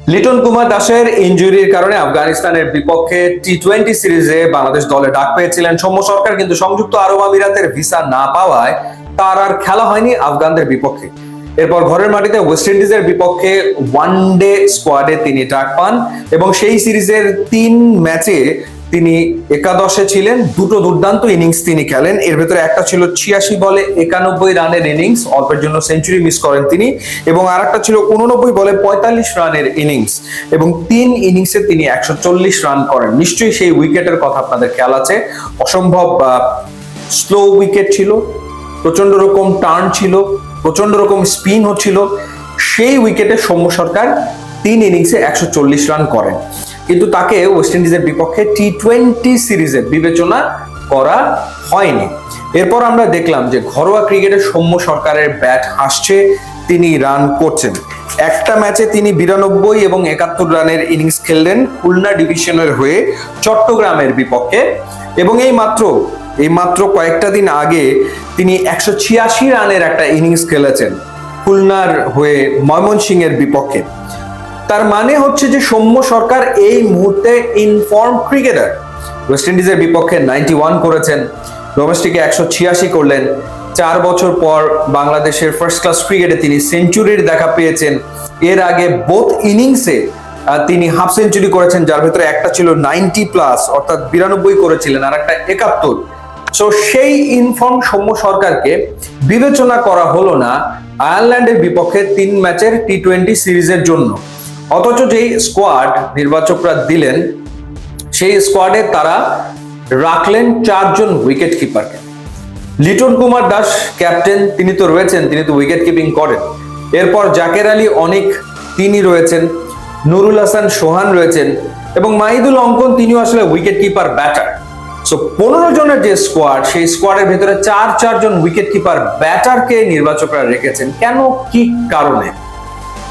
লিটন কুমার দাসের ইনজুরির কারণে আফগানিস্তানের বিপক্ষে টি-20 সিরিজে বাংলাদেশ দলে ডাক পেয়েছিলেন সৌম্য সরকার, কিন্তু সংযুক্ত আরব আমিরাতের ভিসা না পাওয়ায় তার আর খেলা হয়নি আফগানদের বিপক্ষে। এরপর ঘরের মাটিতে ওয়েস্ট ইন্ডিজের বিপক্ষে ওয়ানডে স্কোয়াডে তিনি ডাক পান এবং সেই সিরিজের 3 ম্যাচে তিনি একাদশে ছিলেন। দুটো দুর্দান্ত ইনিংস তিনি খেলেন, এর ভেতরে একটা ছিল 86 বলে 91 রানের ইনিংস, অল্পের জন্য সেঞ্চুরি মিস করেন তিনি, এবং আরেকটা ছিল 89 বলে 45 রানের ইনিংস, এবং 3 ইনিংসে তিনি 140 রান করেন। নিশ্চয়ই সেই উইকেটের কথা আপনাদের খেয়াল আছে, অসম্ভব স্লো উইকেট ছিল, প্রচন্ড রকম টার্ন ছিল, প্রচন্ড রকম স্পিন হচ্ছিল। সেই উইকেটে সৌম্য সরকার 3 ইনিংসে 140 রান করেন, কিন্তু তাকে ওয়েস্ট ইন্ডিজের বিপক্ষে টি-20 সিরিজে বিবেচনা করা হয়নি। এরপর আমরা দেখলাম যে ঘরোয়া ক্রিকেটে সৌম্য সরকারের ব্যাট হাসছে, তিনি রান করছেন। একটা ম্যাচে তিনি 92 এবং 71 রানের ইনিংস খেললেন খুলনা ডিভিশনের হয়ে চট্টগ্রামের বিপক্ষে, এবং এই মাত্র কয়েকটা দিন আগে তিনি 186 রানের একটা ইনিংস খেলেছেন খুলনার হয়ে ময়মনসিংহের বিপক্ষে। তার মানে হচ্ছে যে সৌম্য সরকার এই মুহূর্তে ইনফর্ম ক্রিকেটার। ওয়েস্ট ইন্ডিজের বিপক্ষে 91 করেছেন, ডোমেস্টিকে 186 করলেন। 4 বছর পর বাংলাদেশের ফার্স্ট ক্লাস ক্রিকেটে তিনি সেঞ্চুরির দেখা পেয়েছেন। এর আগে বোথ ইনিংসে তিনি হাফ সেঞ্চুরি করেছেন, যার ভেতরে একটা ছিল 90+ অর্থাৎ 92 করেছিলেন, আর একটা 71। সো সেই ইনফর্ম সৌম্য সরকারকে বিবেচনা করা হলো না আয়ারল্যান্ডের বিপক্ষে 3 ম্যাচের টি-20 সিরিজের জন্য। অথচ যেই স্কোয়াড নির্বাচকরা দিলেন সেই স্কোয়াডে তারা রাখলেন 4 জন উইকেট কিপারকে। লিটন কুমার দাস ক্যাপ্টেন, তিনি তো রয়েছেন, তিনি তো উইকেট কিপিং করেন। এরপর জাকের আলী অনিক তিনি রয়েছেন, নুরুল হাসান সোহান রয়েছেন, এবং মাহিদুল অঙ্কন তিনিও আসলে উইকেট কিপার ব্যাটার। সো 15 জনের যে স্কোয়াড, সেই স্কোয়াডের ভেতরে 4 জন উইকেট কিপার ব্যাটারকে নির্বাচকরা রেখেছেন। কেন, কি কারণে?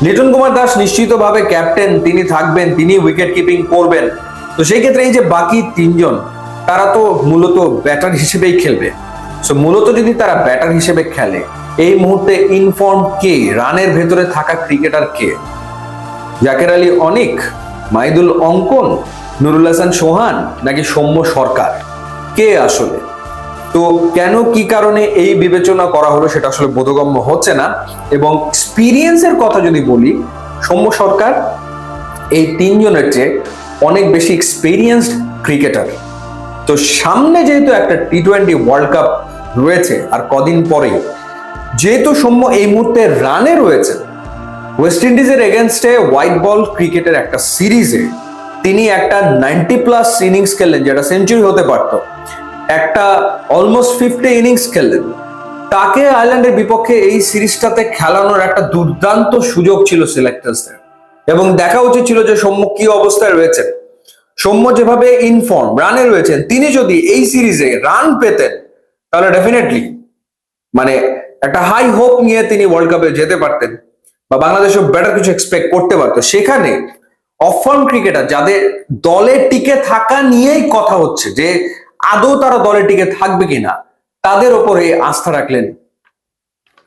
লিটন কুমার দাস নিশ্চিতভাবে ক্যাপ্টেন, তিনি থাকবেন, তিনি উইকেট কিপিং করবেন। তো সেই ক্ষেত্রে এই যে বাকি 3 জন, তারা তো মূলত ব্যাটার হিসেবেই খেলবে। সো মূলত যদি তারা ব্যাটার হিসেবে খেলে, এই মুহূর্তে ইনফর্ম কে, রানের ভেতরে থাকা ক্রিকেটার কে? জাকের আলী অনিক, মাহিদুল অঙ্কন, নুরুল হাসান সোহান, নাকি সৌম্য সরকার? কে আসলে? তো কেন, কি কারণে এই বিবেচনা করা হলো সেটা আসলে বোধগম্য হচ্ছে না। এবং এক্সপিরিয়েন্সের কথা যদি বলি, সৌম্য সরকার এই 3 জনের চেয়ে অনেক বেশি এক্সপিরিয়েন্সড ক্রিকেটার। তো সামনে যেহেতু একটা টি-20 ওয়ার্ল্ড কাপ রয়েছে আর কদিন পরেই, যেহেতু সৌম্য এই মুহূর্তে রানে রয়েছে, ওয়েস্ট ইন্ডিজের এগেনস্টে হোয়াইট বল ক্রিকেটের একটা সিরিজে তিনি একটা 90+ ইনিংস খেললেন, যেটা সেঞ্চুরি হতে পারতো, একটা অলমোস্ট 50 ইনিংস খেললেন। তাকে আয়ারল্যান্ডের বিপক্ষে এই সিরিজটাতে খেলানোর একটা দুর্দান্ত সুযোগ ছিল সিলেক্টার্সদের, এবং দেখা উচিত ছিল যে সৌম্য কি অবস্থায় রয়েছেন। সৌম্য যেভাবে ইনফর্ম রানে রয়েছেন, তিনি যদি এই সিরিজে রান পেতেন তাহলে ডেফিনেটলি মানে একটা হাই হোপ নিয়ে তিনি ওয়ার্ল্ড কাপে যেতে পারতেন, বা বাংলাদেশও বেটার কিছু এক্সপেক্ট করতে পারতো। সেখানে অফ ফর্ম ক্রিকেটার যাদের দলে টিকে থাকা নিয়েই কথা হচ্ছে যে আদৌ তারা দলে টিকে থাকবে কিনা, তাদের ওপরে আস্থা রাখলেন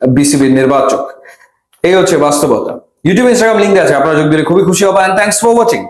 বিসিবির নির্বাচক। এই হচ্ছে বাস্তবতা। ইউটিউব, ইনস্টাগ্রাম লিঙ্ক আছে, আপনারা যোগ দিলে খুবই খুশি হবেন। Thanks for watching.